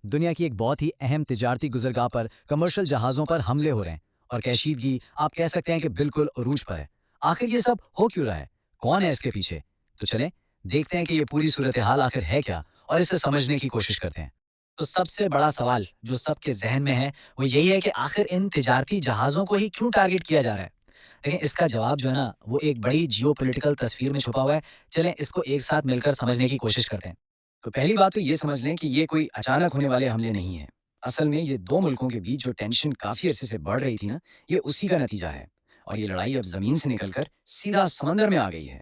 دنیا کی ایک بہت ہی اہم تجارتی گزرگاہ پر کمرشل جہازوں پر حملے ہو رہے ہیں اور کشیدگی آپ کہہ سکتے ہیں کہ بالکل عروج پر ہے۔ آخر یہ سب ہو کیوں رہا ہے؟ کون ہے اس کے پیچھے؟ تو چلیں دیکھتے ہیں کہ یہ پوری صورتحال آخر ہے کیا اور اسے سمجھنے کی کوشش کرتے ہیں۔ تو سب سے بڑا سوال جو سب کے ذہن میں ہے وہ یہی ہے کہ آخر ان تجارتی جہازوں کو ہی کیوں ٹارگٹ کیا جا رہا ہے؟ لیکن اس کا جواب جو ہے نا وہ ایک بڑی جیو پولیٹیکل تصویر میں چھپا ہوا ہے۔ چلیں اس کو ایک ساتھ مل کر سمجھنے کی کوشش کرتے ہیں۔ تو پہلی بات تو یہ سمجھ لیں کہ یہ کوئی اچانک ہونے والے حملے نہیں ہیں۔ اصل میں یہ دو ملکوں کے بیچ جو ٹینشن کافی عرصے سے بڑھ رہی تھی نا، یہ اسی کا نتیجہ ہے۔ اور یہ لڑائی اب زمین سے نکل کر سیدھا سمندر میں آ گئی ہے۔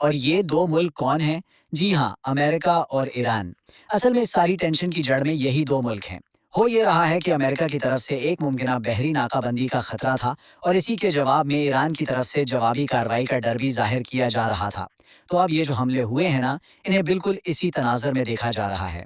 اور یہ دو ملک کون ہیں؟ جی ہاں، امریکہ اور ایران۔ اصل میں اس ساری ٹینشن کی جڑ میں یہی دو ملک ہیں۔ ہو یہ رہا ہے کہ امریکہ کی طرف سے ایک ممکنہ بحری ناکہ بندی کا خطرہ تھا اور اسی کے جواب میں ایران کی طرف سے جوابی کارروائی کا ڈر بھی ظاہر کیا جا رہا تھا۔ تو اب یہ جو حملے ہوئے ہیں نا، انہیں بالکل اسی تناظر میں دیکھا جا رہا ہے۔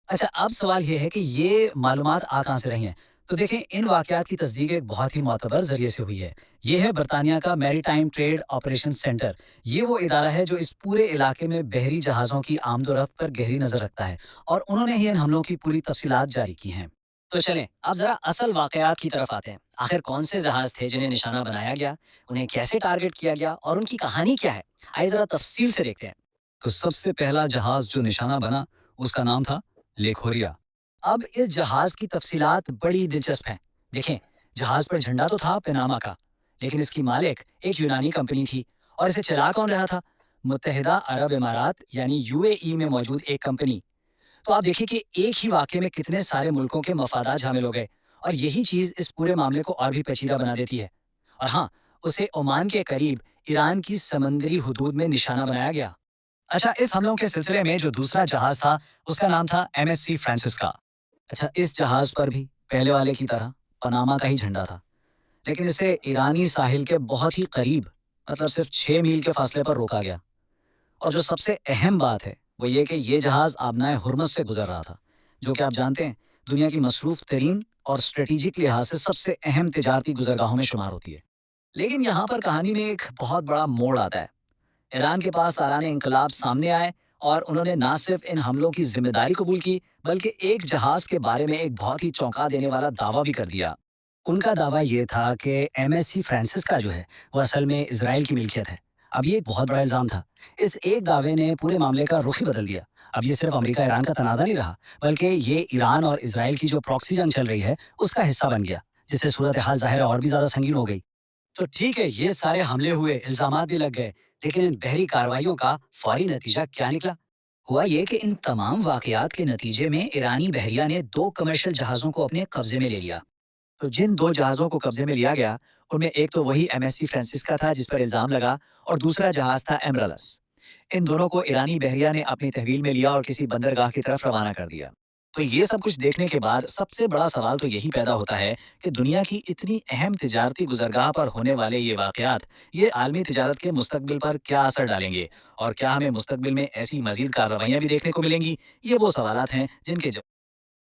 اچھا، اب سوال یہ ہے کہ یہ معلومات کہاں سے رہی ہیں؟ تو دیکھیں، ان واقعات کی تصدیق ایک بہت ہی معتبر ذریعے سے ہوئی ہے۔ یہ ہے برطانیہ کا میری ٹائم ٹریڈ آپریشن سینٹر۔ یہ وہ ادارہ ہے جو اس پورے علاقے میں بحری جہازوں کی آمد و رفت پر گہری نظر رکھتا ہے، اور انہوں نے ہی ان حملوں کی پوری تفصیلات جاری کی ہیں۔ تو چلیں اب ذرا اصل واقعات کی طرف آتے ہیں۔ آخر کون سے جہاز تھے جنہیں نشانہ بنایا گیا، انہیں کیسے ٹارگٹ کیا گیا اور ان کی کہانی کیا ہے؟ آئیے ذرا تفصیل سے دیکھتے ہیں۔ تو سب سے پہلا جہاز جو نشانہ بنا اس کا نام تھا لیکھوریا۔ اب اس جہاز کی تفصیلات بڑی دلچسپ ہیں۔ دیکھیں، جہاز پر جھنڈا تو تھا پیناما کا، لیکن اس کی مالک ایک یونانی کمپنی تھی، اور اسے چلا کون رہا تھا؟ متحدہ عرب امارات یعنی UAE میں موجود ایک کمپنی۔ تو آپ دیکھیں کہ ایک ہی واقعے میں کتنے سارے ملکوں کے مفادات شامل ہو گئے، اور یہی چیز اس پورے معاملے کو اور بھی پیچیدہ بنا دیتی ہے۔ اور ہاں، اسے عمان کے قریب ایران کی سمندری حدود میں نشانہ بنایا گیا۔ اچھا، اس حملوں کے سلسلے میں جو دوسرا جہاز تھا اس کا نام تھا MSC فرانسسکا۔ اچھا، اس جہاز پر بھی پہلے والے کی طرح پاناما کا ہی جھنڈا تھا، لیکن اسے ایرانی ساحل کے بہت ہی قریب، مطلب صرف 6 میل کے فاصلے پر روکا گیا۔ اور جو سب سے اہم بات ہے وہ یہ کہ یہ جہاز آبنائے ہرمز سے گزر رہا تھا، جو کہ آپ جانتے ہیں دنیا کی مصروف ترین اور اسٹریٹجک لحاظ سے سب سے اہم تجارتی گزرگاہوں میں شمار ہوتی ہے۔ لیکن یہاں پر کہانی میں ایک بہت بڑا موڑ آتا ہے۔ ایران کے پاس تاران انقلاب سامنے آئے اور انہوں نے نہ صرف ان حملوں کی ذمہ داری قبول کی، بلکہ ایک جہاز کے بارے میں ایک بہت ہی چونکا دینے والا دعویٰ بھی کر دیا۔ ان کا دعویٰ یہ تھا کہ MSC فرانسسکا جو ہے وہ اصل میں اسرائیل کی ملکیت ہے۔ اب یہ ایک بہت بڑا الزام تھا۔ اس ایک دعوے نے پورے معاملے کا رخ ہی بدل دیا۔ اب یہ صرف امریکہ ایران کا تنازع نہیں رہا، بلکہ یہ ایران اور اسرائیل کی جو پراکسی جنگ چل رہی ہے اس کا حصہ بن گیا، جس سے صورتحال ظاہر اور بھی زیادہ سنگین ہو گئی۔ تو ٹھیک ہے، یہ سارے حملے ہوئے، الزامات بھی لگ گئے، لیکن ان بحری کارروائیوں کا فوری نتیجہ کیا نکلا؟ ہوا یہ کہ ان تمام واقعات کے نتیجے میں ایرانی بحریہ نے 2 کمرشل جہازوں کو اپنے قبضے میں لے لیا۔ تو جن 2 جہازوں کو قبضے میں لیا گیا ان میں ایک تو وہی MSC فرانسسکا تھا جس پر الزام لگا، اور دوسرا جہاز تھا ایمرلس۔ ان دونوں کو ایرانی بحریہ نے اپنی تحویل میں لیا اور کسی بندرگاہ کی طرف روانہ کر دیا۔ تو یہ سب کچھ دیکھنے کے بعد سب سے بڑا سوال تو یہی پیدا ہوتا ہے کہ دنیا کی اتنی اہم تجارتی گزرگاہ پر ہونے والے یہ واقعات یہ عالمی تجارت کے مستقبل پر کیا اثر ڈالیں گے، اور کیا ہمیں مستقبل میں ایسی مزید کارروائیاں بھی دیکھنے کو ملیں گی؟ یہ وہ سوالات ہیں جن کے